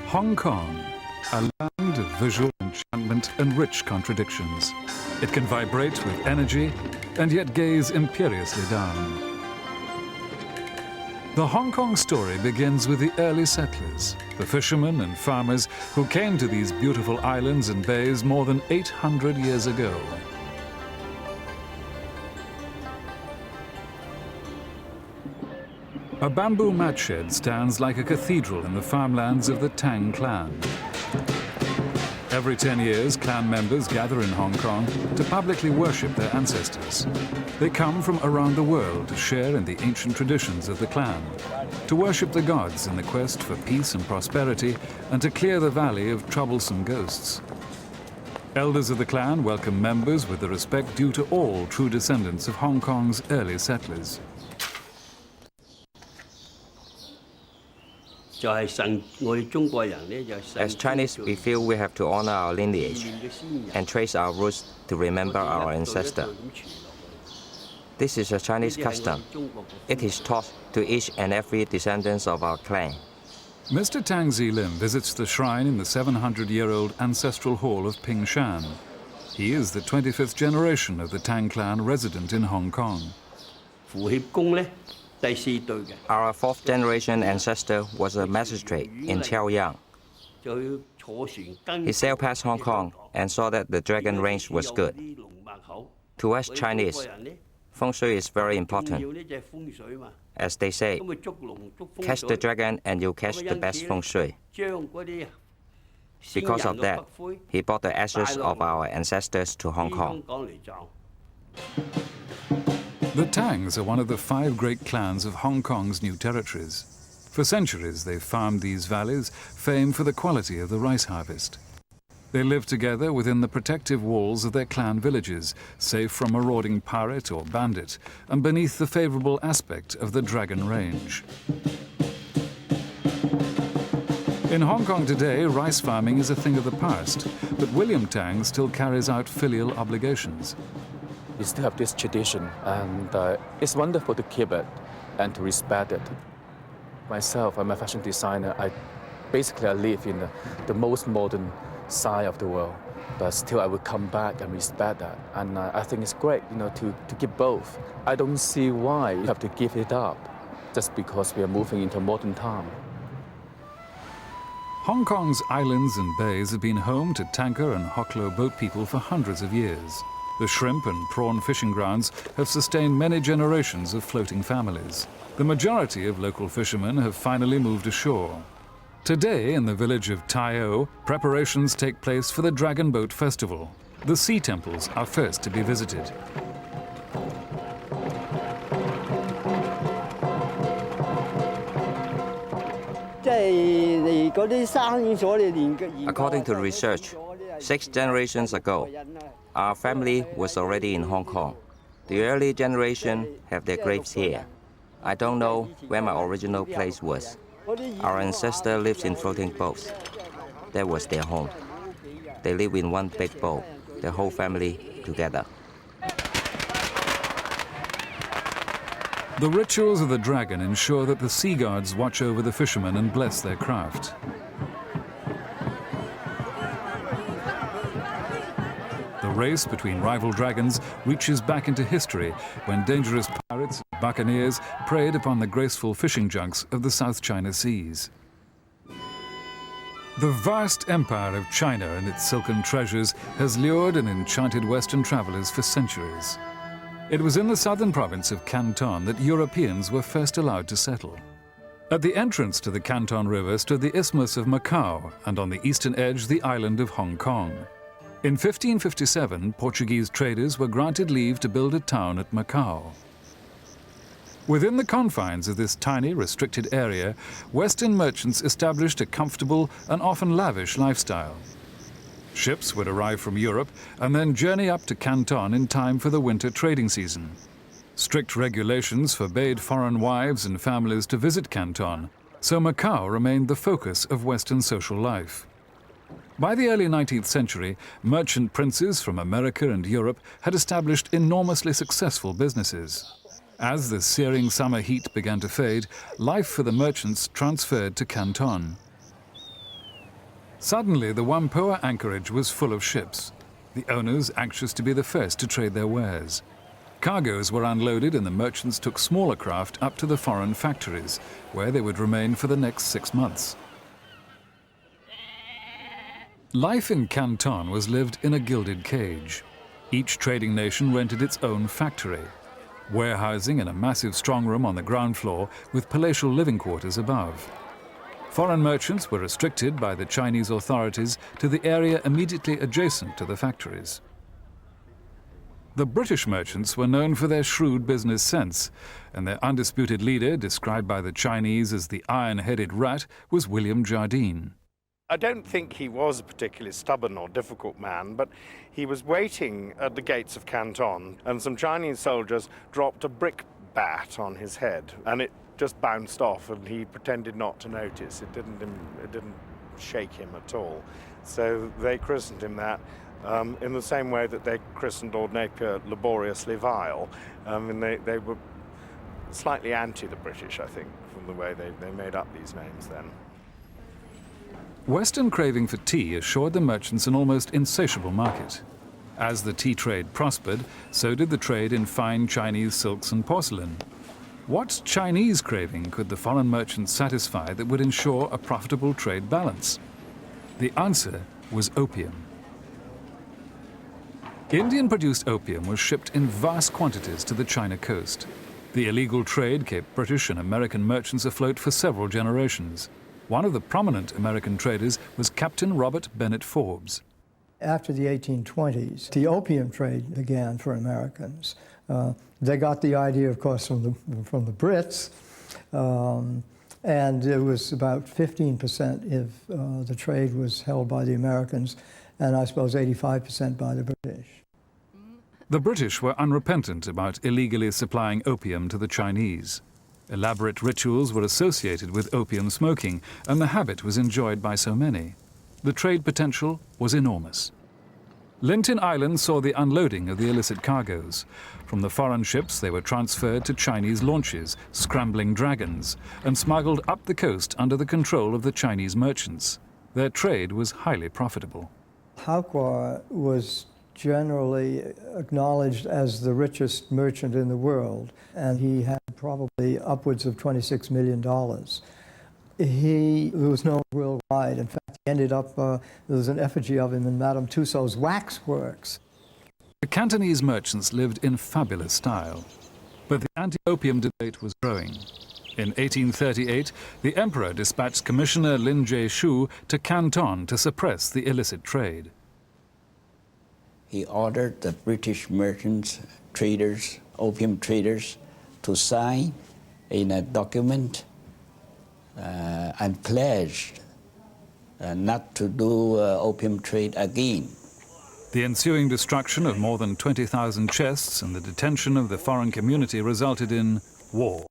Hong Kong, a land of visual enchantment and rich contradictions. It can vibrate with energy and yet gaze imperiously down. The Hong Kong story begins with the early settlers, the fishermen and farmers who came to these beautiful islands and bays more than 800 years ago. A bamboo mat shed stands like a cathedral in the farmlands of the Tang clan. Every 10 years, clan members gather in Hong Kong to publicly worship their ancestors. They come from around the world to share in the ancient traditions of the clan, to worship the gods in the quest for peace and prosperity, and to clear the valley of troublesome ghosts. Elders of the clan welcome members with the respect due to all true descendants of Hong Kong's early settlers. As Chinese, we feel we have to honor our lineage and trace our roots to remember our ancestor. This is a Chinese custom. It is taught to each and every descendant of our clan. Mr. Tang Zilim visits the shrine in the 700-year-old ancestral hall of Pingshan. He is the 25th generation of the Tang clan resident in Hong Kong. Our fourth-generation ancestor was a magistrate in Chaoyang. He sailed past Hong Kong and saw that the dragon range was good. To us Chinese, feng shui is very important. As they say, catch the dragon and you'll catch the best feng shui. Because of that, he brought the ashes of our ancestors to Hong Kong. The Tangs are one of the 5 great clans of Hong Kong's new territories. For centuries, they've farmed these valleys, famed for the quality of the rice harvest. They live together within the protective walls of their clan villages, safe from marauding pirate or bandit, and beneath the favorable aspect of the Dragon Range. In Hong Kong today, rice farming is a thing of the past, but William Tang still carries out filial obligations. We still have this tradition, and it's wonderful to keep it and to respect it. Myself, I'm a fashion designer. I live in the most modern side of the world, but still I would come back and respect that. And I think it's great, to give both. I don't see why you have to give it up just because we are moving into modern time. Hong Kong's islands and bays have been home to tanker and hoklo boat people for hundreds of years. The shrimp and prawn fishing grounds have sustained many generations of floating families. The majority of local fishermen have finally moved ashore. Today, in the village of Tai O, preparations take place for the Dragon Boat Festival. The sea temples are first to be visited. According to research, 6 generations ago, our family was already in Hong Kong. The early generation have their graves here. I don't know where my original place was. Our ancestor lives in floating boats. That was their home. They live in one big boat, the whole family together. The rituals of the dragon ensure that the sea gods watch over the fishermen and bless their craft. The race between rival dragons reaches back into history when dangerous pirates and buccaneers preyed upon the graceful fishing junks of the South China Seas. The vast empire of China and its silken treasures has lured and enchanted Western travelers for centuries. It was in the southern province of Canton that Europeans were first allowed to settle. At the entrance to the Canton River stood the Isthmus of Macau, and on the eastern edge the island of Hong Kong. In 1557, Portuguese traders were granted leave to build a town at Macau. Within the confines of this tiny, restricted area, Western merchants established a comfortable and often lavish lifestyle. Ships would arrive from Europe and then journey up to Canton in time for the winter trading season. Strict regulations forbade foreign wives and families to visit Canton, so Macau remained the focus of Western social life. By the early 19th century, merchant princes from America and Europe had established enormously successful businesses. As the searing summer heat began to fade, life for the merchants transferred to Canton. Suddenly, the Whampoa anchorage was full of ships, the owners anxious to be the first to trade their wares. Cargoes were unloaded and the merchants took smaller craft up to the foreign factories, where they would remain for the next 6 months. Life in Canton was lived in a gilded cage. Each trading nation rented its own factory, warehousing in a massive strongroom on the ground floor with palatial living quarters above. Foreign merchants were restricted by the Chinese authorities to the area immediately adjacent to the factories. The British merchants were known for their shrewd business sense, and their undisputed leader, described by the Chinese as the iron-headed rat, was William Jardine. I don't think he was a particularly stubborn or difficult man, but he was waiting at the gates of Canton, and some Chinese soldiers dropped a brick bat on his head, and it just bounced off, and he pretended not to notice. It didn't shake him at all. So they christened him that in the same way that they christened Lord Napier laboriously vile. And they were slightly anti the British, I think, from the way they made up these names then. Western craving for tea assured the merchants an almost insatiable market. As the tea trade prospered, so did the trade in fine Chinese silks and porcelain. What Chinese craving could the foreign merchants satisfy that would ensure a profitable trade balance? The answer was opium. Indian-produced opium was shipped in vast quantities to the China coast. The illegal trade kept British and American merchants afloat for several generations. One of the prominent American traders was Captain Robert Bennett Forbes. After the 1820s, the opium trade began for Americans. They got the idea, of course, from the Brits, and it was about 15% if the trade was held by the Americans, and I suppose 85% by the British. The British were unrepentant about illegally supplying opium to the Chinese. Elaborate rituals were associated with opium smoking, and the habit was enjoyed by so many. The trade potential was enormous. Linton Island saw the unloading of the illicit cargoes. From the foreign ships, they were transferred to Chinese launches, scrambling dragons, and smuggled up the coast under the control of the Chinese merchants. Their trade was highly profitable. Hauqua was generally acknowledged as the richest merchant in the world, and he had probably upwards of $26 million. He was known worldwide. In fact, he ended up, there was an effigy of him in Madame Tussauds waxworks. The Cantonese merchants lived in fabulous style, but the anti-opium debate was growing. In 1838, the emperor dispatched Commissioner Lin Jie-shu to Canton to suppress the illicit trade. He ordered the British merchants, traders, opium traders, to sign in a document and pledged not to do opium trade again. The ensuing destruction of more than 20,000 chests and the detention of the foreign community resulted in war.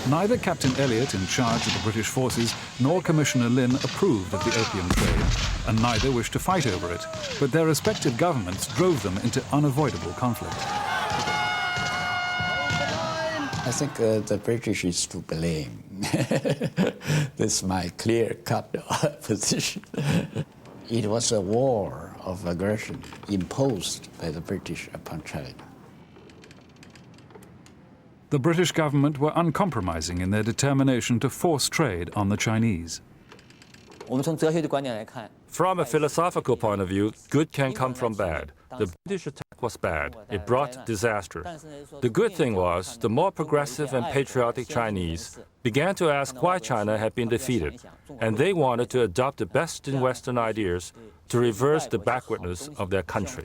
Neither Captain Elliot, in charge of the British forces, nor Commissioner Lin approved of the opium trade, and neither wished to fight over it, but their respective governments drove them into unavoidable conflict. I think the British is to blame. This is my clear-cut position. It was a war of aggression imposed by the British upon China. The British government were uncompromising in their determination to force trade on the Chinese. From a philosophical point of view, good can come from bad. The British attack was bad. It brought disaster. The good thing was the more progressive and patriotic Chinese began to ask why China had been defeated, and they wanted to adopt the best in Western ideas to reverse the backwardness of their country.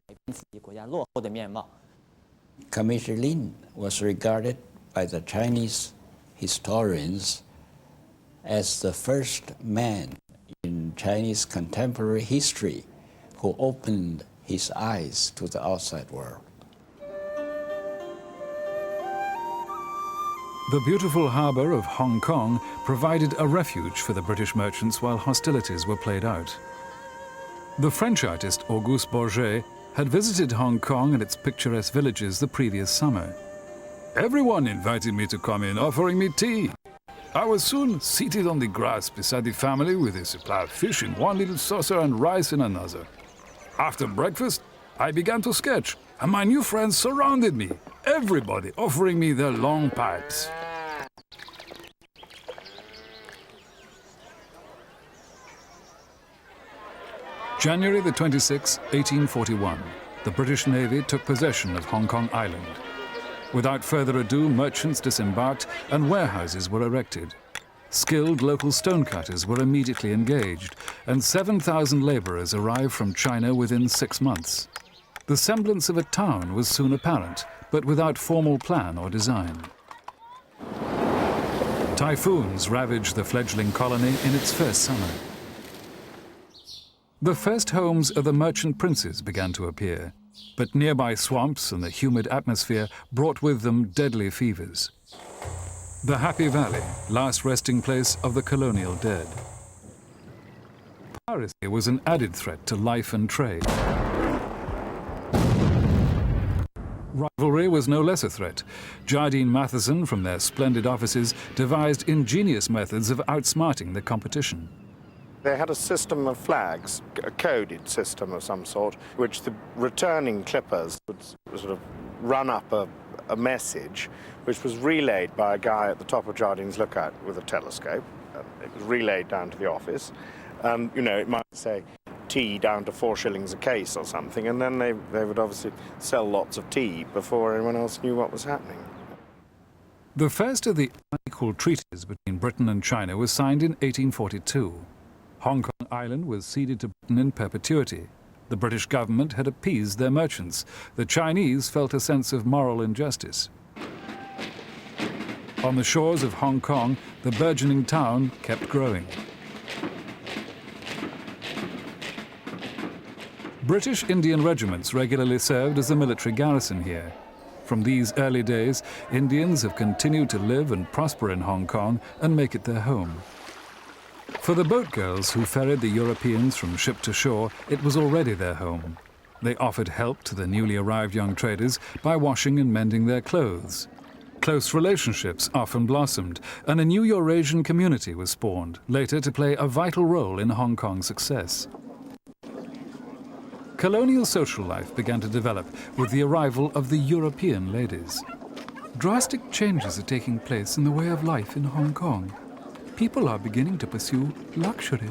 Commissioner Lin was regarded by the Chinese historians as the first man in Chinese contemporary history who opened his eyes to the outside world. The beautiful harbour of Hong Kong provided a refuge for the British merchants while hostilities were played out. The French artist Auguste Bourget had visited Hong Kong and its picturesque villages the previous summer. "Everyone invited me to come in, offering me tea. I was soon seated on the grass beside the family with a supply of fish in one little saucer and rice in another. After breakfast, I began to sketch, and my new friends surrounded me, everybody offering me their long pipes. January the 26th, 1841, the British Navy took possession of Hong Kong Island. Without further ado, merchants disembarked and warehouses were erected. Skilled local stonecutters were immediately engaged, and 7,000 laborers arrived from China within 6 months. The semblance of a town was soon apparent, but without formal plan or design. Typhoons ravaged the fledgling colony in its first summer. The first homes of the merchant princes began to appear, but nearby swamps and the humid atmosphere brought with them deadly fevers. The Happy Valley, last resting place of the colonial dead. Piracy was an added threat to life and trade. Rivalry was no less a threat. Jardine Matheson, from their splendid offices, devised ingenious methods of outsmarting the competition. They had a system of flags, a coded system of some sort, which the returning clippers would sort of run up a message, which was relayed by a guy at the top of Jardine's lookout with a telescope. It was relayed down to the office. And, you know, it might say tea down to 4 shillings a case or something, and then they would obviously sell lots of tea before anyone else knew what was happening. The first of the unequal treaties between Britain and China was signed in 1842. Hong Kong Island was ceded to Britain in perpetuity. The British government had appeased their merchants. The Chinese felt a sense of moral injustice. On the shores of Hong Kong, the burgeoning town kept growing. British Indian regiments regularly served as the military garrison here. From these early days, Indians have continued to live and prosper in Hong Kong and make it their home. For the boat girls who ferried the Europeans from ship to shore, it was already their home. They offered help to the newly arrived young traders by washing and mending their clothes. Close relationships often blossomed, and a new Eurasian community was spawned, later to play a vital role in Hong Kong's success. Colonial social life began to develop with the arrival of the European ladies. Drastic changes are taking place in the way of life in Hong Kong. People are beginning to pursue luxury.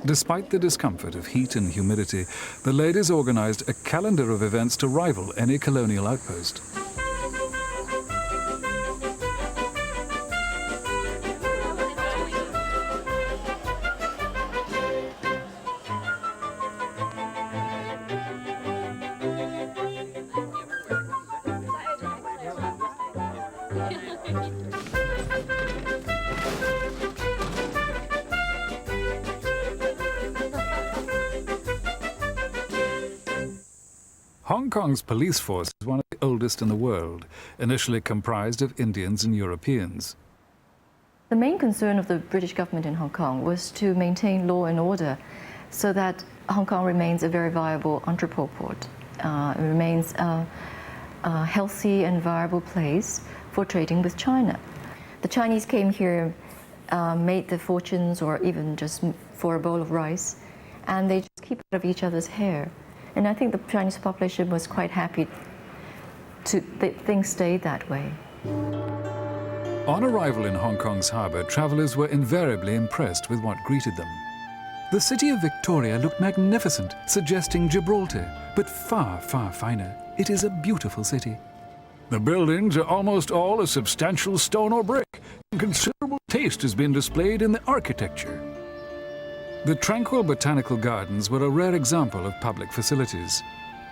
Despite the discomfort of heat and humidity, the ladies organized a calendar of events to rival any colonial outpost. Hong Kong's police force is one of the oldest in the world, initially comprised of Indians and Europeans. The main concern of the British government in Hong Kong was to maintain law and order so that Hong Kong remains a very viable entrepot port. It remains a healthy and viable place for trading with China. The Chinese came here, made their fortunes or even just for a bowl of rice, and they just keep out of each other's hair. And I think the Chinese population was quite happy that things stayed that way. On arrival in Hong Kong's harbour, travellers were invariably impressed with what greeted them. The city of Victoria looked magnificent, suggesting Gibraltar, but far, far finer. It is a beautiful city. The buildings are almost all a substantial stone or brick, and considerable taste has been displayed in the architecture. The tranquil botanical gardens were a rare example of public facilities.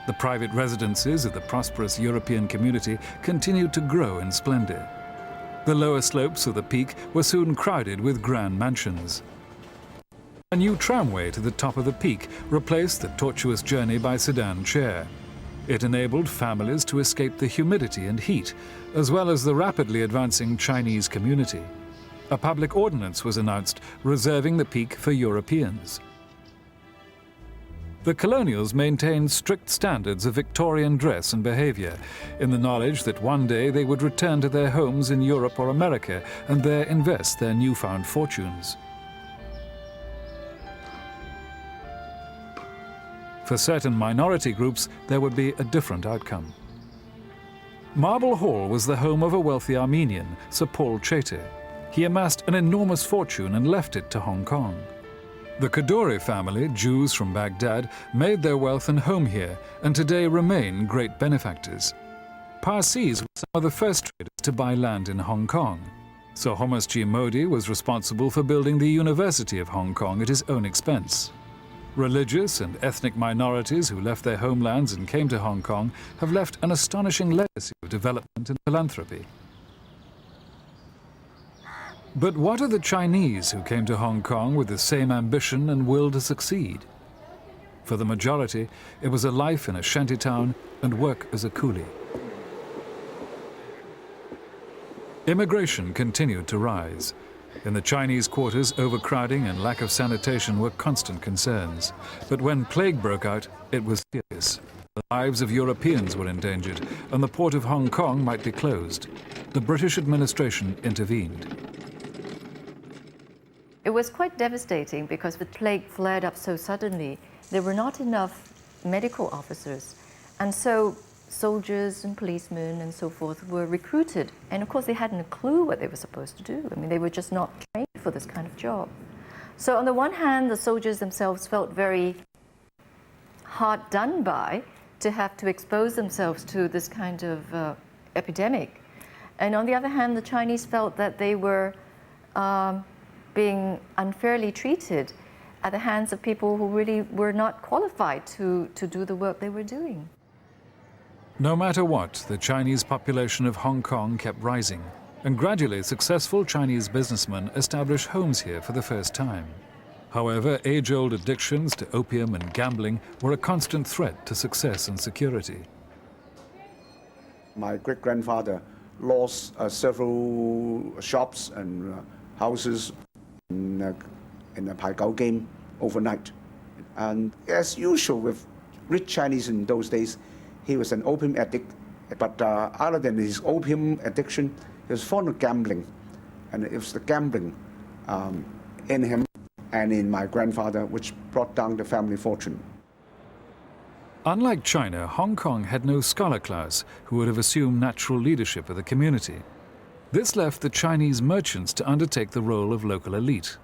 The private residences of the prosperous European community continued to grow in splendour. The lower slopes of the peak were soon crowded with grand mansions. A new tramway to the top of the peak replaced the tortuous journey by sedan chair. It enabled families to escape the humidity and heat, as well as the rapidly advancing Chinese community. A public ordinance was announced reserving the peak for Europeans. The colonials maintained strict standards of Victorian dress and behavior, in the knowledge that one day they would return to their homes in Europe or America and there invest their newfound fortunes. For certain minority groups, there would be a different outcome. Marble Hall was the home of a wealthy Armenian, Sir Paul Chater. He amassed an enormous fortune and left it to Hong Kong. The Kadoorie family, Jews from Baghdad, made their wealth and home here and today remain great benefactors. Parsis were some of the first traders to buy land in Hong Kong. Sir Thomas G. Modi was responsible for building the University of Hong Kong at his own expense. Religious and ethnic minorities who left their homelands and came to Hong Kong have left an astonishing legacy of development and philanthropy. But what of the Chinese who came to Hong Kong with the same ambition and will to succeed? For the majority, it was a life in a shantytown and work as a coolie. Immigration continued to rise. In the Chinese quarters, overcrowding and lack of sanitation were constant concerns. But when plague broke out, it was serious. The lives of Europeans were endangered, and the port of Hong Kong might be closed. The British administration intervened. It was quite devastating because the plague flared up so suddenly. There were not enough medical officers, and so soldiers and policemen and so forth were recruited. And of course, they hadn't a clue what they were supposed to do. I mean, they were just not trained for this kind of job. So on the one hand, the soldiers themselves felt very hard done by to have to expose themselves to this kind of epidemic. And on the other hand, the Chinese felt that they were being unfairly treated at the hands of people who really were not qualified to do the work they were doing. No matter what, the Chinese population of Hong Kong kept rising, and gradually successful Chinese businessmen established homes here for the first time. However, age-old addictions to opium and gambling were a constant threat to success and security. My great-grandfather lost several shops and houses in a Pai Gao game overnight. And as usual with rich Chinese in those days, he was an opium addict, but other than his opium addiction, he was fond of gambling. And it was the gambling in him and in my grandfather which brought down the family fortune. Unlike China, Hong Kong had no scholar class who would have assumed natural leadership of the community. This left the Chinese merchants to undertake the role of local elite.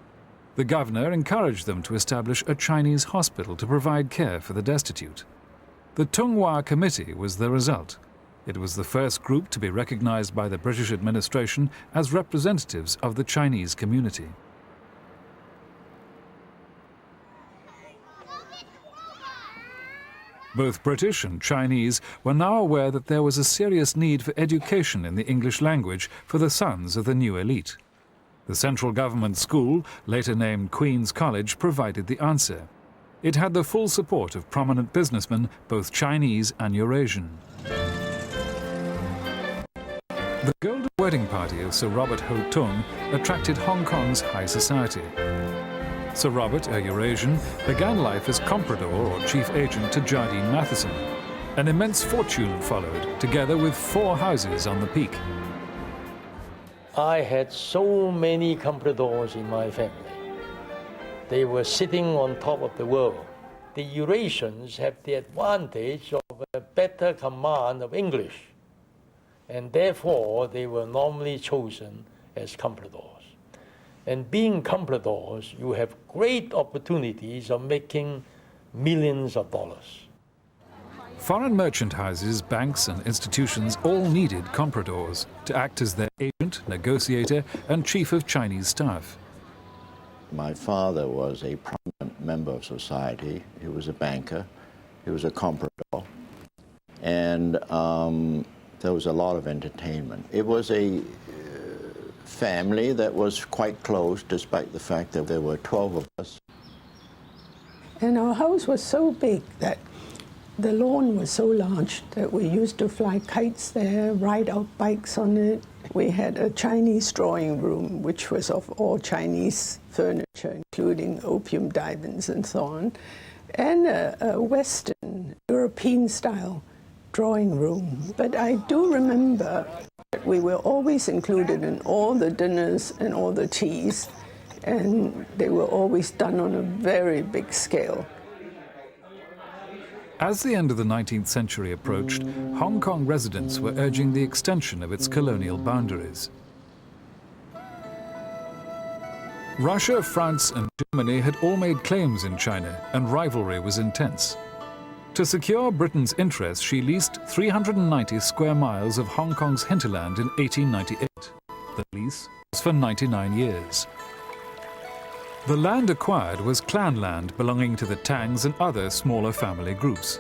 The governor encouraged them to establish a Chinese hospital to provide care for the destitute. The Tung Hua Committee was the result. It was the first group to be recognized by the British administration as representatives of the Chinese community. Both British and Chinese were now aware that there was a serious need for education in the English language for the sons of the new elite. The central government school, later named Queen's College, provided the answer. It had the full support of prominent businessmen, both Chinese and Eurasian. The golden wedding party of Sir Robert Ho Tung attracted Hong Kong's high society. Sir Robert, a Eurasian, began life as comprador or chief agent to Jardine Matheson. An immense fortune followed, together with 4 houses on the Peak. I had so many compradors in my family. They were sitting on top of the world. The Eurasians have the advantage of a better command of English, and therefore they were normally chosen as compradors. And being compradors, you have great opportunities of making millions of dollars. Foreign merchant houses, banks and institutions all needed compradors to act as their agent, negotiator and chief of Chinese staff. My father was a prominent member of society. He was a banker. He was a comprador. And there was a lot of entertainment. It was a family that was quite close, despite the fact that there were 12 of us. And our house was so big that the lawn was so large that we used to fly kites there, ride our bikes on it. We had a Chinese drawing room, which was of all Chinese furniture, including opium diamonds and so on. and a Western European style drawing room. But I do remember that we were always included in all the dinners and all the teas, and they were always done on a very big scale. As the end of the 19th century approached, Hong Kong residents were urging the extension of its colonial boundaries. Russia, France and Germany had all made claims in China, and rivalry was intense. To secure Britain's interest, she leased 390 square miles of Hong Kong's hinterland in 1898. The lease was for 99 years. The land acquired was clan land belonging to the Tangs and other smaller family groups.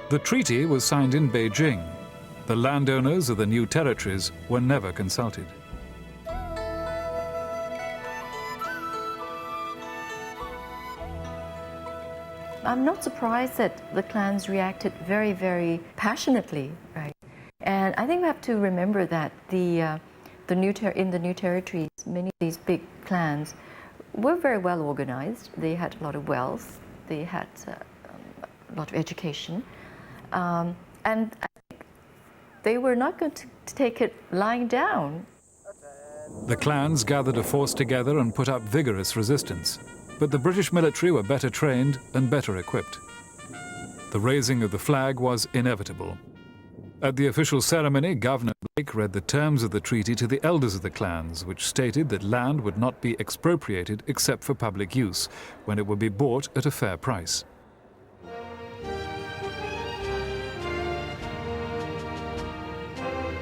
The treaty was signed in Beijing. The landowners of the new territories were never consulted. I'm not surprised that the clans reacted very, very passionately, right? And I think we have to remember that in the new territories, many of these big clans were very well organized. They had a lot of wealth. They had a lot of education. And I think they were not going to take it lying down. The clans gathered a force together and put up vigorous resistance. But the British military were better trained and better equipped. The raising of the flag was inevitable. At the official ceremony, Governor Blake read the terms of the treaty to the elders of the clans, which stated that land would not be expropriated except for public use, when it would be bought at a fair price.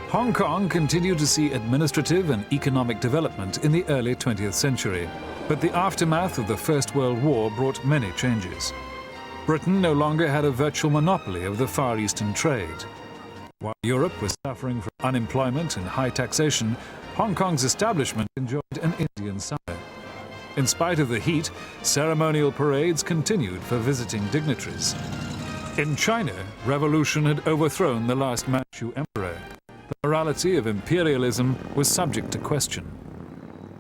Hong Kong continued to see administrative and economic development in the early 20th century. But the aftermath of the First World War brought many changes. Britain no longer had a virtual monopoly of the Far Eastern trade. While Europe was suffering from unemployment and high taxation, Hong Kong's establishment enjoyed an Indian summer. In spite of the heat, ceremonial parades continued for visiting dignitaries. In China, revolution had overthrown the last Manchu emperor. The morality of imperialism was subject to question.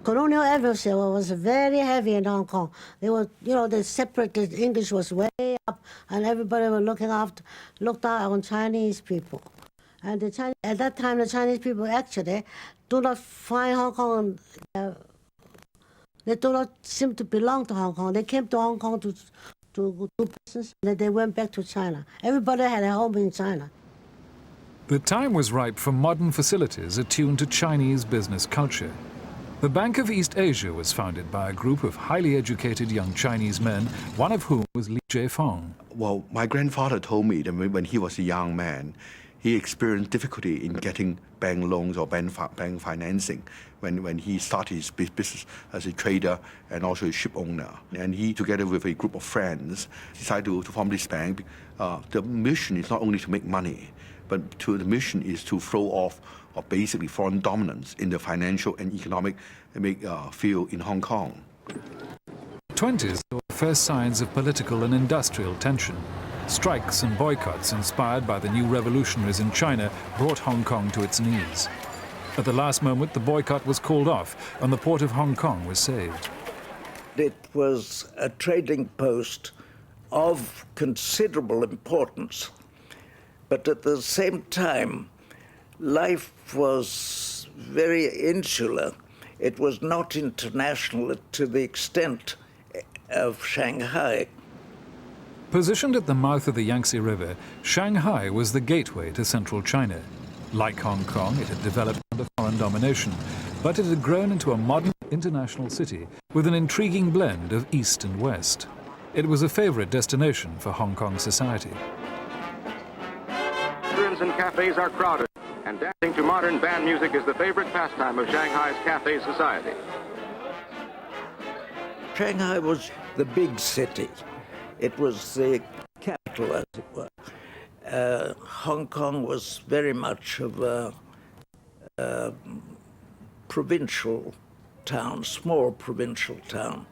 Colonial atmosphere was very heavy in Hong Kong. They were, the separated English was way up, and everybody was looked out on Chinese people. And at that time, the Chinese people actually do not find Hong Kong. They do not seem to belong to Hong Kong. They came to Hong Kong to do business, and then they went back to China. Everybody had a home in China. The time was ripe for modern facilities attuned to Chinese business culture. The Bank of East Asia was founded by a group of highly educated young Chinese men, one of whom was Li Jiefeng. Well, my grandfather told me that when he was a young man, he experienced difficulty in getting bank loans or bank financing when he started his business as a trader and also a ship owner. And he, together with a group of friends, decided to form this bank. The mission is not only to make money, but the mission is to throw off basically foreign dominance in the financial and economic field in Hong Kong. The 20s saw the first signs of political and industrial tension. Strikes and boycotts inspired by the new revolutionaries in China brought Hong Kong to its knees. At the last moment, the boycott was called off and the port of Hong Kong was saved. It was a trading post of considerable importance, but at the same time, life was very insular. It was not international to the extent of Shanghai. Positioned at the mouth of the Yangtze River, Shanghai was the gateway to central China. Like Hong Kong, it had developed under foreign domination, but it had grown into a modern international city with an intriguing blend of East and West. It was a favorite destination for Hong Kong society. Restaurants and cafes are crowded, and dancing to modern band music is the favorite pastime of Shanghai's cafe society. Shanghai was the big city. It was the capital, as it were. Hong Kong was very much of a provincial town, small provincial town.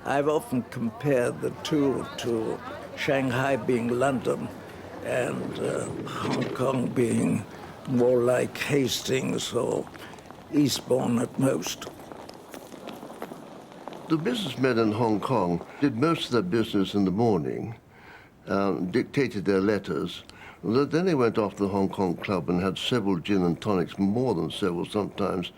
I've often compared the two to Shanghai being London and Hong Kong being more like Hastings or Eastbourne at most. The businessmen in Hong Kong did most of their business in the morning, dictated their letters. Then they went off to the Hong Kong club and had several gin and tonics, more than several sometimes.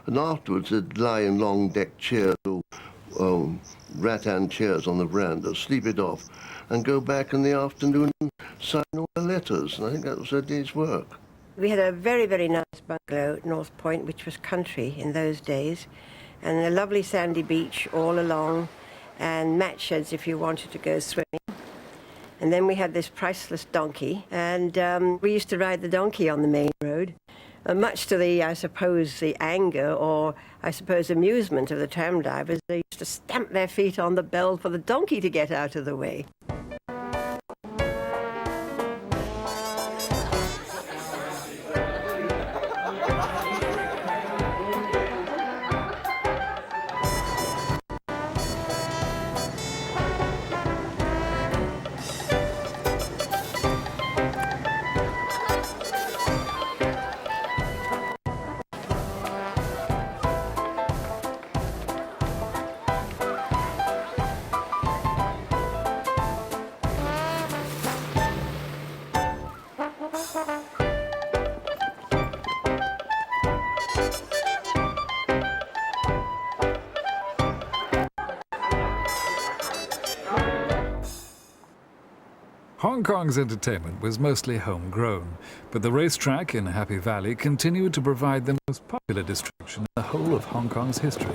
And afterwards they'd lie in long deck chairs or rattan chairs on the veranda, sleep it off, and go back in the afternoon and sign all their letters. And I think that was their day's work. We had a very, very nice bungalow at North Point, which was country in those days, and a lovely sandy beach all along, and mat sheds if you wanted to go swimming. And then we had this priceless donkey, and we used to ride the donkey on the main road, much to the, I suppose, the anger or, I suppose, amusement of the tram drivers. They used to stamp their feet on the bell for the donkey to get out of the way. Hong Kong's entertainment was mostly homegrown, but the racetrack in Happy Valley continued to provide the most popular distraction in the whole of Hong Kong's history.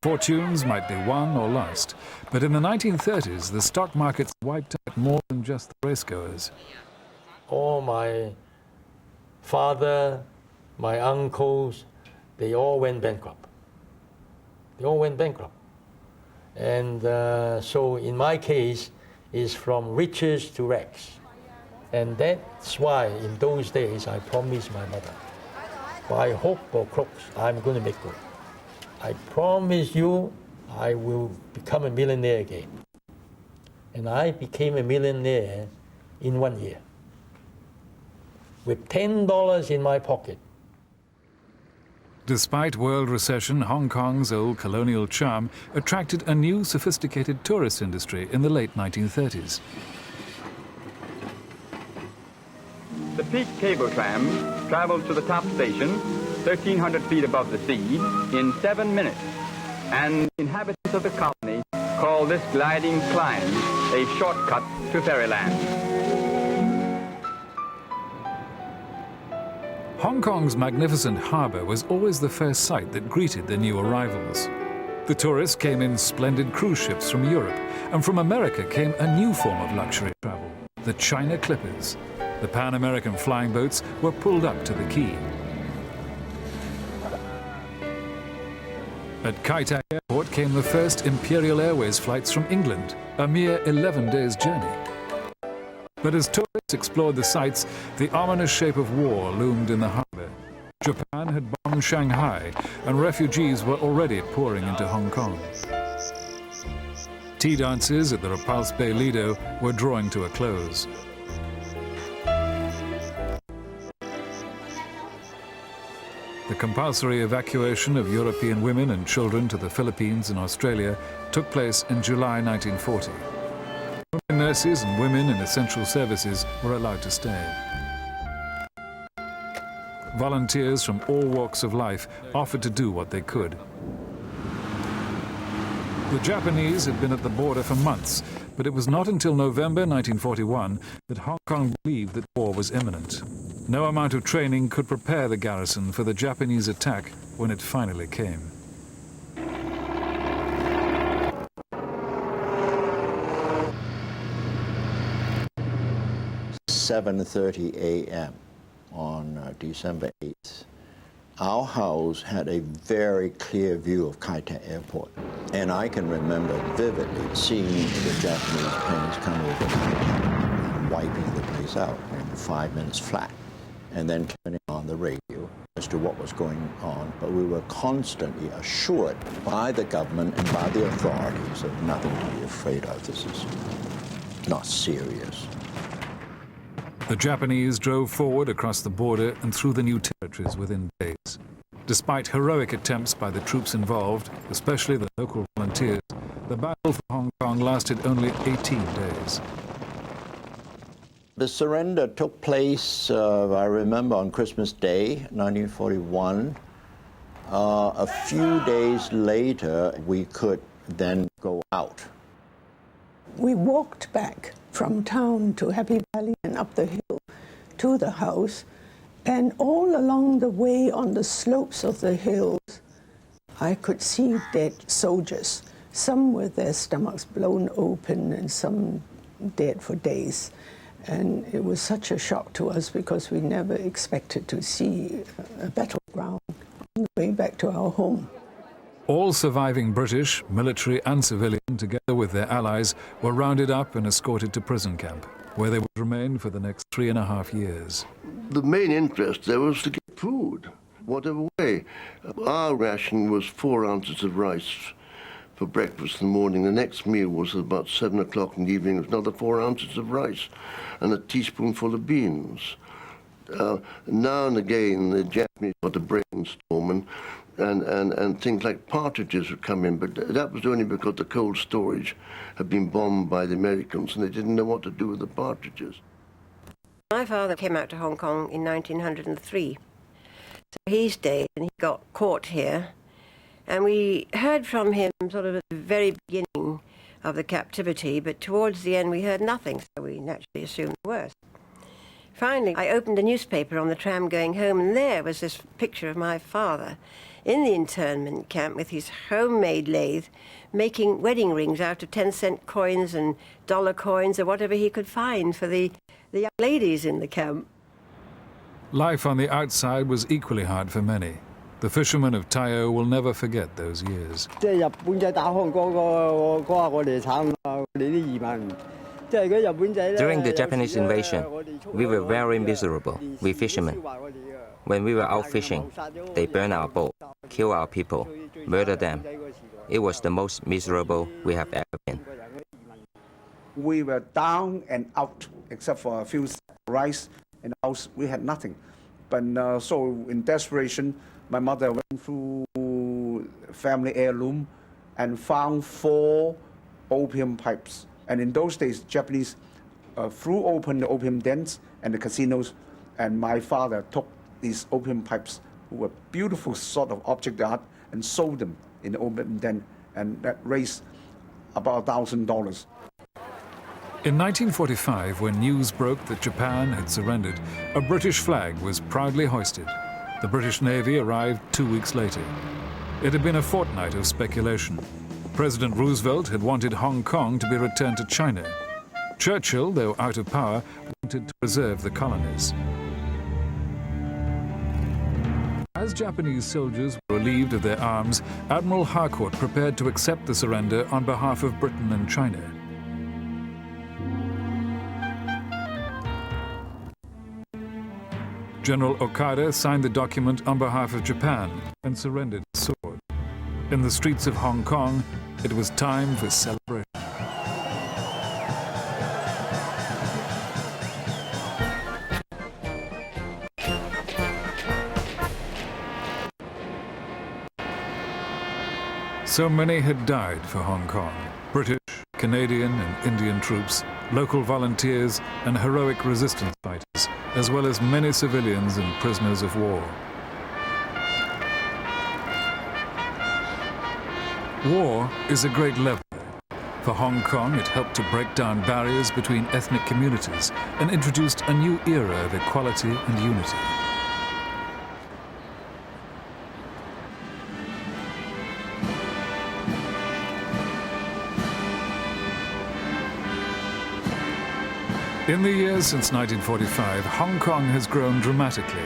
Fortunes might be won or lost, but in the 1930s the stock markets wiped out more than just the racegoers. All my father, my uncles, they all went bankrupt. They all went bankrupt. And so in my case, it's from riches to rags. And that's why in those days I promised my mother, by hook or crook, I'm going to make good. I promise you I will become a millionaire again. And I became a millionaire in 1 year with $10 in my pocket. Despite world recession, Hong Kong's old colonial charm attracted a new sophisticated tourist industry in the late 1930s. The Peak Cable Tram travels to the top station, 1,300 feet above the sea, in 7 minutes. And inhabitants of the colony call this gliding climb a shortcut to fairyland. Hong Kong's magnificent harbour was always the first sight that greeted the new arrivals. The tourists came in splendid cruise ships from Europe, and from America came a new form of luxury travel, the China Clippers. The Pan-American flying boats were pulled up to the quay. At Kai Tak Airport came the first Imperial Airways flights from England, a mere 11 days' journey. But as tourists explored the sights, the ominous shape of war loomed in the harbour. Japan had bombed Shanghai, and refugees were already pouring into Hong Kong. Tea dances at the Repulse Bay Lido were drawing to a close. The compulsory evacuation of European women and children to the Philippines and Australia took place in July 1940. Only nurses and women in essential services were allowed to stay. Volunteers from all walks of life offered to do what they could. The Japanese had been at the border for months, but it was not until November 1941 that Hong Kong believed that war was imminent. No amount of training could prepare the garrison for the Japanese attack when it finally came. 7:30 a.m. on December 8th. Our house had a very clear view of Kai Tak Airport, and I can remember vividly seeing the Japanese planes come over Kai Tak and wiping the place out in 5 minutes flat. and then turning on the radio as to what was going on. But we were constantly assured by the government and by the authorities of nothing to be afraid of. This is not serious. The Japanese drove forward across the border and through the new territories within days. Despite heroic attempts by the troops involved, especially the local volunteers, the battle for Hong Kong lasted only 18 days. The surrender took place, I remember, on Christmas Day, 1941. A few days later, we could then go out. We walked back from town to Happy Valley and up the hill to the house, and all along the way on the slopes of the hills, I could see dead soldiers, some with their stomachs blown open and some dead for days. And it was such a shock to us because we never expected to see a battleground on the way back to our home. All surviving British, military and civilian, together with their allies, were rounded up and escorted to prison camp, where they would remain for the next 3.5 years. The main interest there was to get food, whatever way. Our ration was 4 ounces of rice for breakfast in the morning. The next meal was about 7 o'clock in the evening. It was another 4 ounces of rice and a teaspoonful of beans. Now and again, the Japanese got a brainstorm and things like partridges would come in, but that was only because the cold storage had been bombed by the Americans and they didn't know what to do with the partridges. My father came out to Hong Kong in 1903. So he stayed and he got caught here. And we heard from him sort of at the very beginning of the captivity, but towards the end we heard nothing, so we naturally assumed the worst. Finally, I opened a newspaper on the tram going home, and there was this picture of my father in the internment camp with his homemade lathe, making wedding rings out of 10-cent coins and dollar coins or whatever he could find for the young ladies in the camp. Life on the outside was equally hard for many. The fishermen of Taiyo will never forget those years. During the Japanese invasion, we were very miserable, we fishermen. When we were out fishing, they burned our boat, killed our people, murdered them. It was the most miserable we have ever been. We were down and out, except for a few rice in the house. We had nothing. But so in desperation, my mother went through family heirloom and found 4 opium pipes. And in those days, Japanese threw open the opium dens and the casinos, and my father took these opium pipes, who were beautiful sort of object art, and sold them in the opium den, and that raised about $1,000. In 1945, when news broke that Japan had surrendered, a British flag was proudly hoisted. The British Navy arrived 2 weeks later. It had been a fortnight of speculation. President Roosevelt had wanted Hong Kong to be returned to China. Churchill, though out of power, wanted to preserve the colonies. As Japanese soldiers were relieved of their arms, Admiral Harcourt prepared to accept the surrender on behalf of Britain and China. General Okada signed the document on behalf of Japan and surrendered his sword. In the streets of Hong Kong, it was time for celebration. So many had died for Hong Kong. British, Canadian and Indian troops, local volunteers and heroic resistance fighters, as well as many civilians and prisoners of war. War is a great leveler. For Hong Kong, it helped to break down barriers between ethnic communities and introduced a new era of equality and unity. In the years since 1945, Hong Kong has grown dramatically.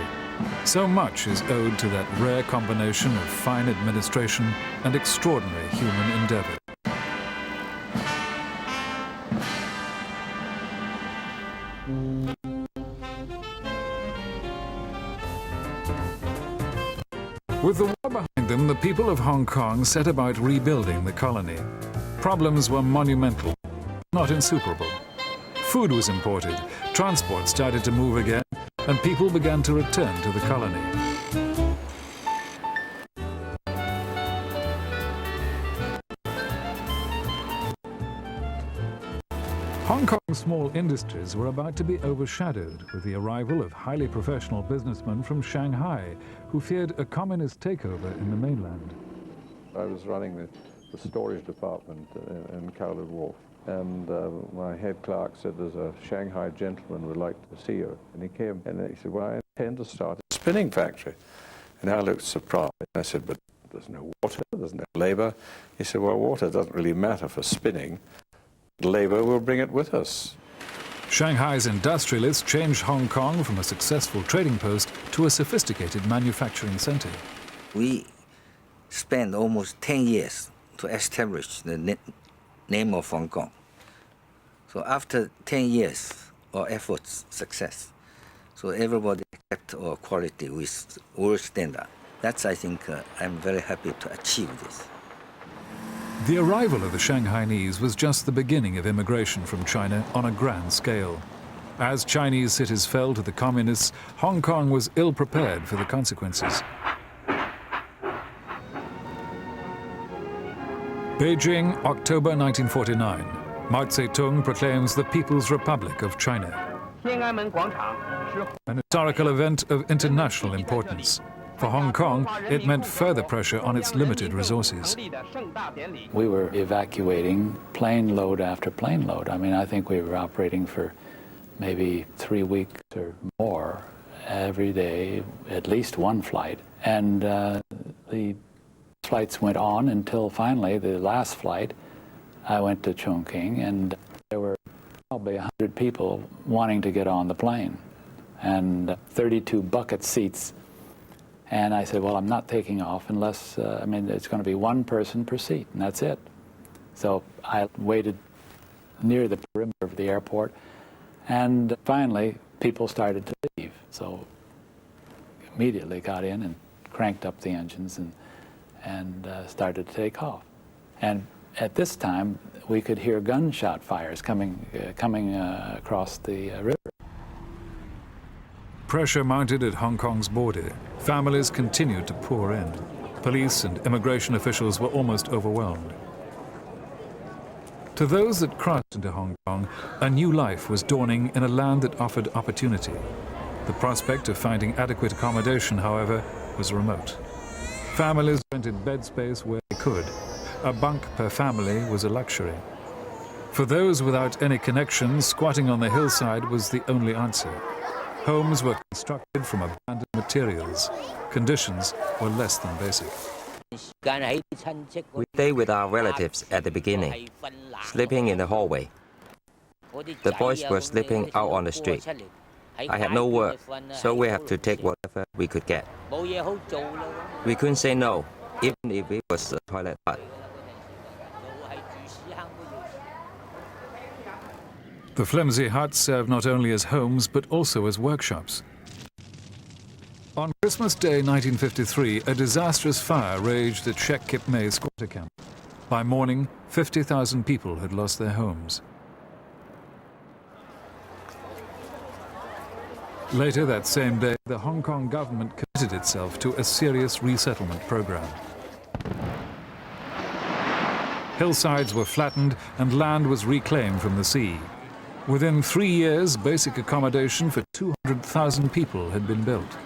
So much is owed to that rare combination of fine administration and extraordinary human endeavor. With the war behind them, the people of Hong Kong set about rebuilding the colony. Problems were monumental, not insuperable. Food was imported, transport started to move again, and people began to return to the colony. Hong Kong's small industries were about to be overshadowed with the arrival of highly professional businessmen from Shanghai who feared a communist takeover in the mainland. I was running the storage department in Kowloon Wharf, and my head clerk said, there's a Shanghai gentleman who would like to see you. And he came and he said, well, I intend to start a spinning factory. And I looked surprised. I said, but there's no water, there's no labor. He said, well, water doesn't really matter for spinning. Labor will bring it with us. Shanghai's industrialists changed Hong Kong from a successful trading post to a sophisticated manufacturing center. We spent almost 10 years to establish the name of Hong Kong. So after 10 years of efforts, success, so everybody accept our quality with world standard. That's, I think, I'm very happy to achieve this. The arrival of the Shanghainese was just the beginning of immigration from China on a grand scale. As Chinese cities fell to the communists, Hong Kong was ill-prepared for the consequences. Beijing, October 1949. Mao Zedong proclaims the People's Republic of China. An historical event of international importance. For Hong Kong, it meant further pressure on its limited resources. We were evacuating plane load after plane load. I mean, I think we were operating for maybe 3 weeks or more every day, at least one flight. And the flights went on until finally, the last flight, I went to Chongqing, and there were probably 100 people wanting to get on the plane, and 32 bucket seats. And I said, well, I'm not taking off unless, I mean, it's going to be one person per seat, and that's it. So I waited near the perimeter of the airport, and finally, people started to leave. So immediately got in and cranked up the engines and started to take off. And at this time, we could hear gunshot fires coming across the river. Pressure mounted at Hong Kong's border. Families continued to pour in. Police and immigration officials were almost overwhelmed. To those that crossed into Hong Kong, a new life was dawning in a land that offered opportunity. The prospect of finding adequate accommodation, however, was remote. Families rented bed space where they could. A bunk per family was a luxury. For those without any connections, squatting on the hillside was the only answer. Homes were constructed from abandoned materials. Conditions were less than basic. We stayed with our relatives at the beginning, sleeping in the hallway. The boys were sleeping out on the street. I had no work, so we had to take whatever we could get. We couldn't say no, even if it was a toilet hut. The flimsy huts served not only as homes, but also as workshops. On Christmas Day 1953, a disastrous fire raged at Shek Kip Mei squatter camp. By morning, 50,000 people had lost their homes. Later that same day, the Hong Kong government committed itself to a serious resettlement program. Hillsides were flattened and land was reclaimed from the sea. Within 3 years, basic accommodation for 200,000 people had been built.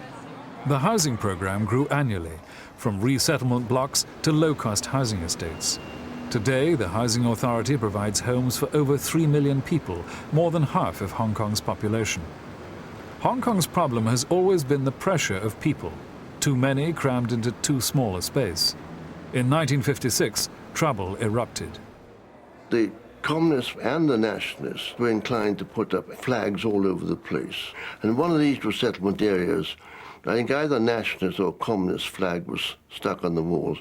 The housing program grew annually, from resettlement blocks to low-cost housing estates. Today, the Housing Authority provides homes for over 3 million people, more than half of Hong Kong's population. Hong Kong's problem has always been the pressure of people, too many crammed into too small a space. In 1956, trouble erupted. The Communists and the Nationalists were inclined to put up flags all over the place. And one of these resettlement areas, I think either Nationalist or Communist flag was stuck on the walls.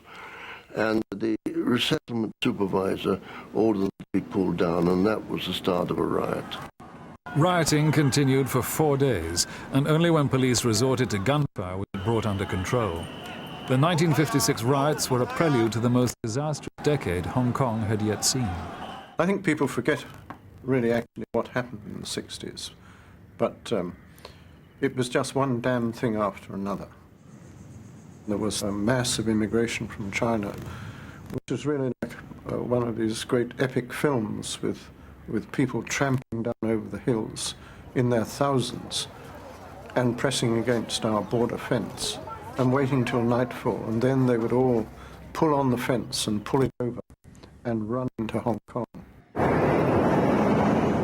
And the resettlement supervisor ordered them to be pulled down, and that was the start of a riot. Rioting continued for 4 days, and only when police resorted to gunfire was it brought under control. The 1956 riots were a prelude to the most disastrous decade Hong Kong had yet seen. I think people forget really actually what happened in the 60s, but it was just one damn thing after another. There was a massive immigration from China, which was really like one of these great epic films with people tramping down over the hills in their thousands and pressing against our border fence and waiting till nightfall, and then they would all pull on the fence and pull it over and run into Hong Kong.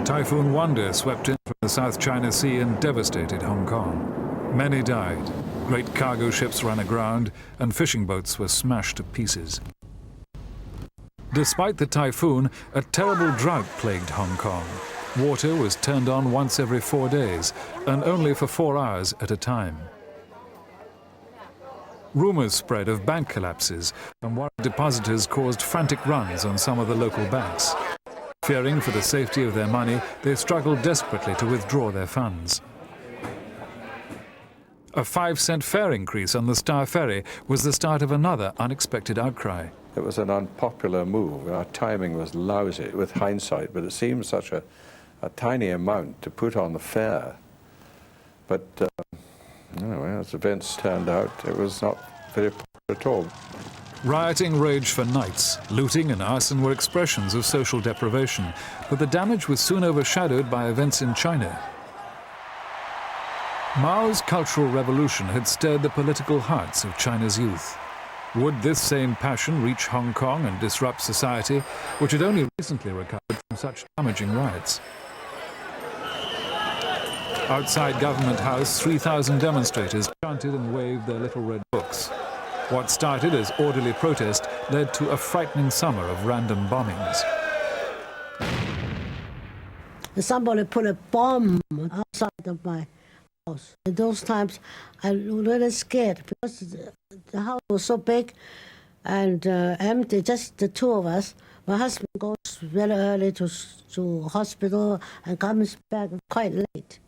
Typhoon Wanda swept in from the South China Sea and devastated Hong Kong. Many died. Great cargo ships ran aground and fishing boats were smashed to pieces. Despite the typhoon, a terrible drought plagued Hong Kong. Water was turned on once every 4 days and only for 4 hours at a time. Rumours spread of bank collapses, and worried depositors caused frantic runs on some of the local banks. Fearing for the safety of their money, they struggled desperately to withdraw their funds. A 5-cent fare increase on the Star Ferry was the start of another unexpected outcry. It was an unpopular move. Our timing was lousy with hindsight, but it seemed such a tiny amount to put on the fare. But anyway, as events turned out, it was not very popular at all. Rioting raged for nights. Looting and arson were expressions of social deprivation, but the damage was soon overshadowed by events in China. Mao's Cultural Revolution had stirred the political hearts of China's youth. Would this same passion reach Hong Kong and disrupt society, which had only recently recovered from such damaging riots? Outside Government House, 3,000 demonstrators chanted and waved their little red books. What started as orderly protest led to a frightening summer of random bombings. Somebody put a bomb outside of my house. In those times, I was really scared because the house was so big and empty, just the two of us. My husband goes very early to hospital and comes back quite late.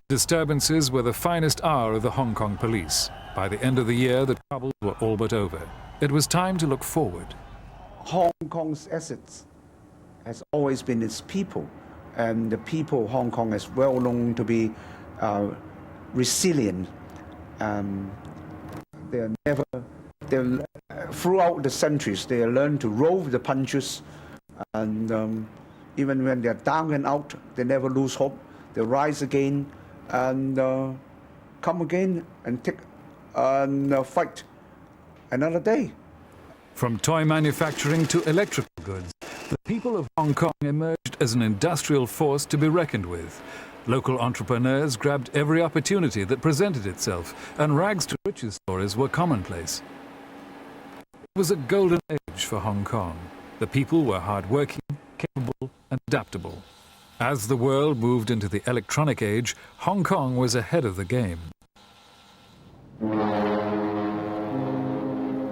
Disturbances were the finest hour of the Hong Kong police. By the end of the year, the troubles were all but over. It was time to look forward. Hong Kong's assets has always been its people, and the people of Hong Kong is well known to be resilient. Throughout the centuries, they learned to roll the punches, and even when they're down and out, they never lose hope. They rise again and come again and fight another day. From toy manufacturing to electrical goods, the people of Hong Kong emerged as an industrial force to be reckoned with. Local entrepreneurs grabbed every opportunity that presented itself, and rags to riches stories were commonplace. It was a golden age for Hong Kong. The people were hard-working, capable, and adaptable. As the world moved into the electronic age, Hong Kong was ahead of the game.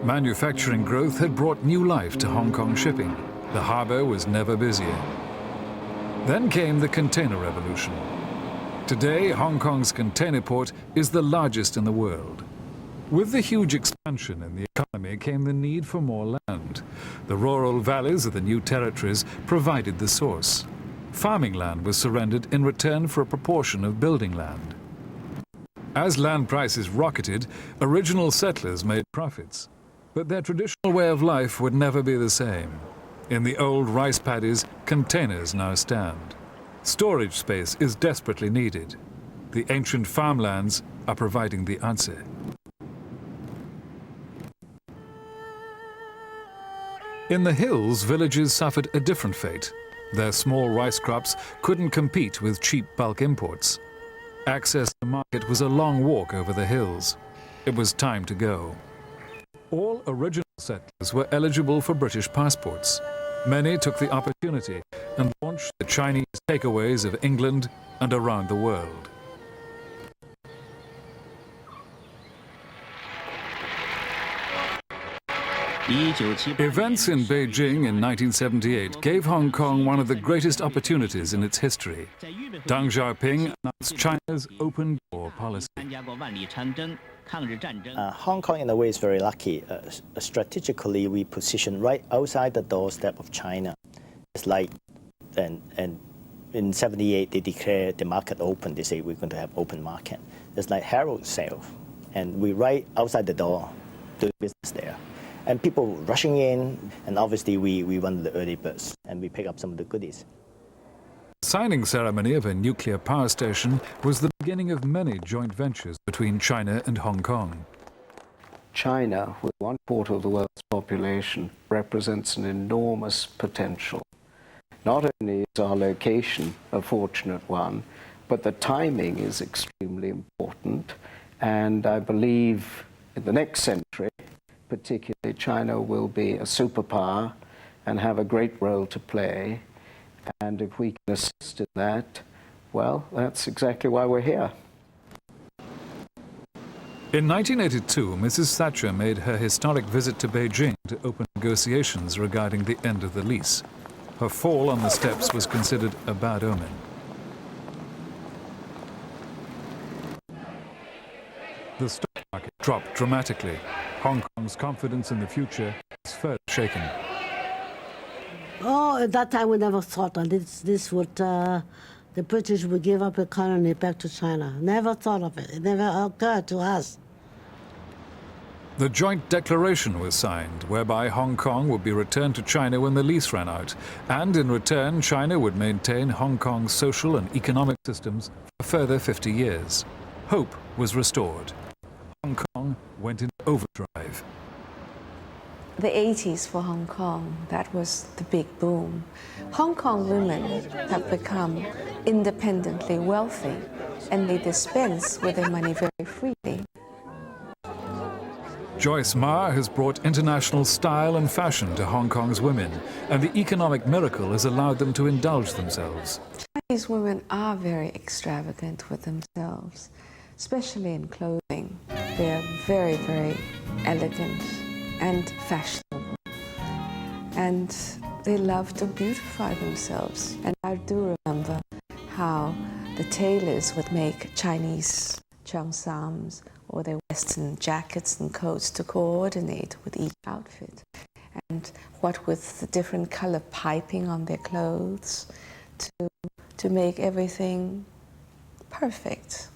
Manufacturing growth had brought new life to Hong Kong shipping. The harbour was never busier. Then came the container revolution. Today, Hong Kong's container port is the largest in the world. With the huge expansion in the economy came the need for more land. The rural valleys of the new territories provided the source. Farming land was surrendered in return for a proportion of building land. As land prices rocketed, original settlers made profits. But their traditional way of life would never be the same. In the old rice paddies, containers now stand. Storage space is desperately needed. The ancient farmlands are providing the answer. In the hills, villages suffered a different fate. Their small rice crops couldn't compete with cheap bulk imports. Access to the market was a long walk over the hills. It was time to go. All original settlers were eligible for British passports. Many took the opportunity and launched the Chinese takeaways of England and around the world. Events in Beijing in 1978 gave Hong Kong one of the greatest opportunities in its history. Deng Xiaoping announced China's open door policy. Hong Kong, in a way, is very lucky. Strategically, we position right outside the doorstep of China. It's like, and in '78, they declared the market open. They say we're going to have open market. It's like Herald sale, and we right outside the door, doing business there. And people rushing in, and obviously we one of the early birds, and we pick up some of the goodies. The signing ceremony of a nuclear power station was the beginning of many joint ventures between China and Hong Kong. China, with 1/4 of the world's population, represents an enormous potential. Not only is our location a fortunate one, but the timing is extremely important. And I believe in the next century, particularly, China will be a superpower and have a great role to play. And if we can assist in that, well, that's exactly why we're here. In 1982, Mrs. Thatcher made her historic visit to Beijing to open negotiations regarding the end of the lease. Her fall on the steps was considered a bad omen. The stock market dropped dramatically. Hong Kong's confidence in the future was further shaken. Oh, at that time we never thought that this would, the British would give up a colony back to China. Never thought of it. It never occurred to us. The joint declaration was signed, whereby Hong Kong would be returned to China when the lease ran out, and in return China would maintain Hong Kong's social and economic systems for a further 50 years. Hope was restored. Hong Kong went into overdrive. The 80s for Hong Kong, that was the big boom. Hong Kong women have become independently wealthy, and they dispense with their money very freely. Joyce Ma has brought international style and fashion to Hong Kong's women, and the economic miracle has allowed them to indulge themselves. Chinese women are very extravagant with themselves, especially in clothing. They are very, very elegant and fashionable, and they love to beautify themselves. And I do remember how the tailors would make Chinese cheongsams or their Western jackets and coats to coordinate with each outfit, and what with the different color piping on their clothes to make everything perfect.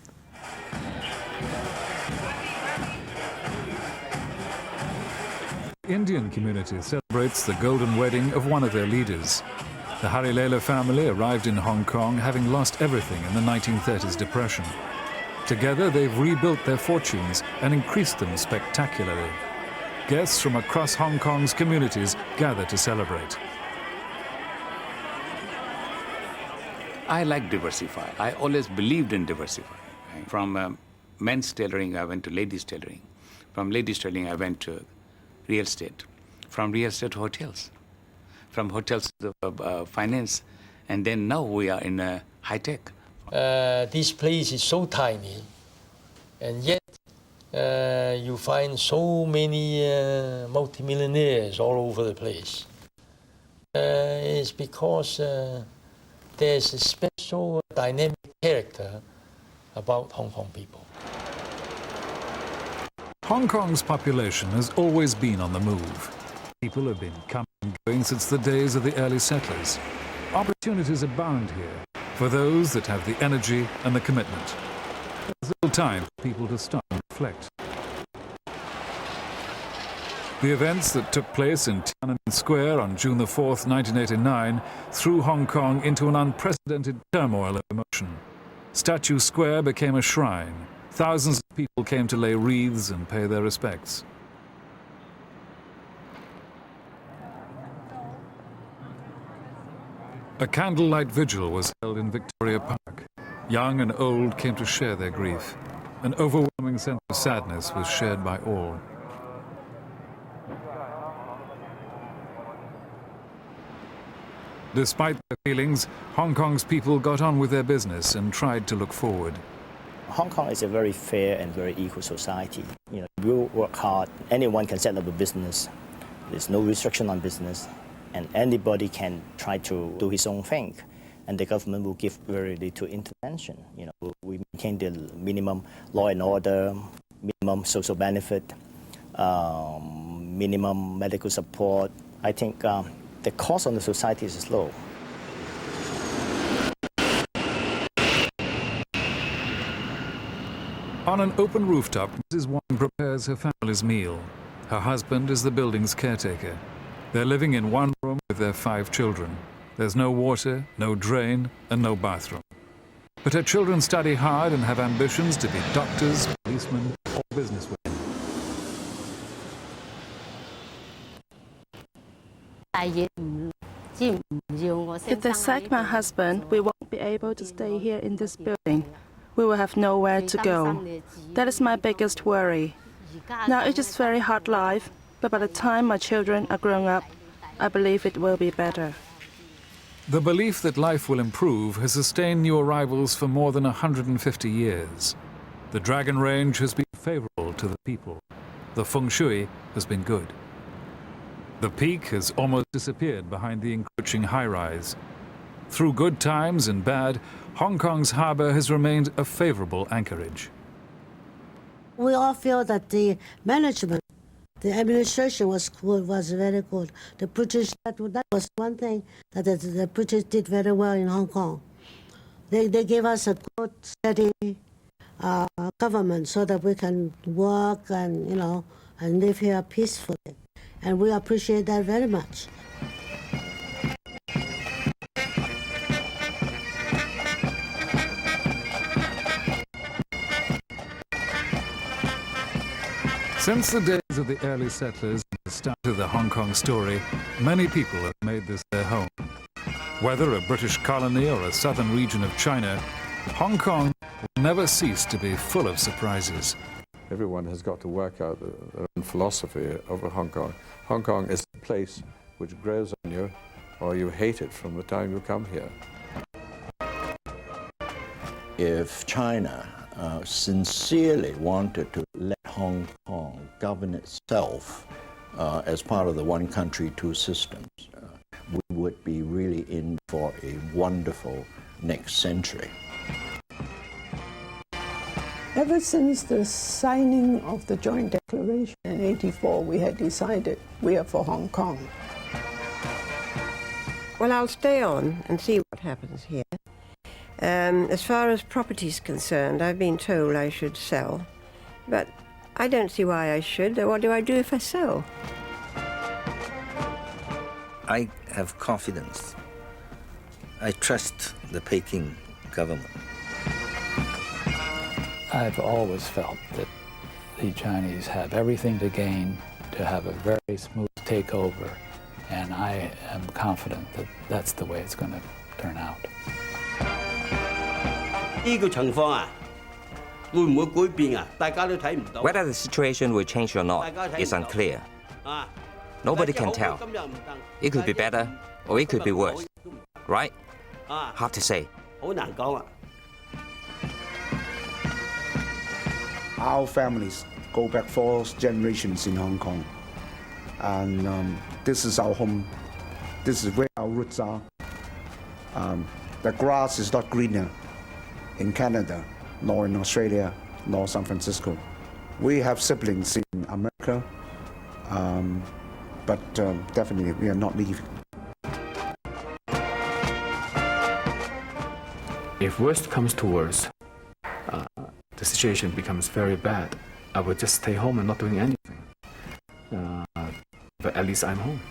The Indian community celebrates the golden wedding of one of their leaders. The Harilela family arrived in Hong Kong having lost everything in the 1930s depression. Together they've rebuilt their fortunes and increased them spectacularly. Guests from across Hong Kong's communities gather to celebrate. I like diversify. I always believed in diversify. From men's tailoring, I went to ladies' tailoring. From ladies' tailoring, I went to real estate. From real estate to hotels. From hotels to finance. And then now we are in high tech. This place is so tiny, and yet you find so many multimillionaires all over the place. It's because there's a special dynamic character about Hong Kong people. Hong Kong's population has always been on the move. People have been coming and going since the days of the early settlers. Opportunities abound here for those that have the energy and the commitment. There's little time for people to stop and reflect. The events that took place in Tiananmen Square on June the 4th, 1989, threw Hong Kong into an unprecedented turmoil of emotion. Statue Square became a shrine. Thousands of people came to lay wreaths and pay their respects. A candlelight vigil was held in Victoria Park. Young and old came to share their grief. An overwhelming sense of sadness was shared by all. Despite their feelings, Hong Kong's people got on with their business and tried to look forward. Hong Kong is a very fair and very equal society. You work hard, anyone can set up a business. There's no restriction on business, and anybody can try to do his own thing. And the government will give very little intervention. We maintain the minimum law and order, minimum social benefit, minimum medical support. I think the cost on the society is low. On an open rooftop, Mrs. Wong prepares her family's meal. Her husband is the building's caretaker. They're living in one room with their 5 children. There's no water, no drain, and no bathroom. But her children study hard and have ambitions to be doctors, policemen, or businesswomen. If they sack my husband, we won't be able to stay here in this building. We will have nowhere to go. That is my biggest worry. Now it is very hard life, but by the time my children are grown up, I believe it will be better. The belief that life will improve has sustained new arrivals for more than 150 years. The Dragon Range has been favorable to the people. The feng shui has been good. The peak has almost disappeared behind the encroaching high-rise. Through good times and bad, Hong Kong's harbour has remained a favorable anchorage. We all feel that the management, the administration was good, was very good. The British, that was one thing that the British did very well in Hong Kong. They gave us a good, steady government so that we can work and, you know, and live here peacefully. And we appreciate that very much. Since the days of the early settlers and the start of the Hong Kong story, many people have made this their home. Whether a British colony or a southern region of China, Hong Kong will never cease to be full of surprises. Everyone has got to work out their own philosophy over Hong Kong. Hong Kong is a place which grows on you, or you hate it from the time you come here. If China sincerely wanted to let Hong Kong govern itself as part of the one country, two systems, we would be really in for a wonderful next century. Ever since the signing of the Joint Declaration in '84, we had decided we are for Hong Kong. Well, I'll stay on and see what happens here. As far as property is concerned, I've been told I should sell, but I don't see why I should. What do I do if I sell? I have confidence. I trust the Peking government. I've always felt that the Chinese have everything to gain to have a very smooth takeover, and I am confident that that's the way it's going to turn out. Whether the situation will change or not is unclear. Nobody can tell. It could be better or it could be worse. Right? Hard to say. Our families go back 4 generations in Hong Kong. And this is our home. This is where our roots are. The grass is not greener in Canada, nor in Australia, nor San Francisco. We have siblings in America, but definitely we are not leaving. If worst comes to worst, the situation becomes very bad, I would just stay home and not doing anything. But at least I'm home.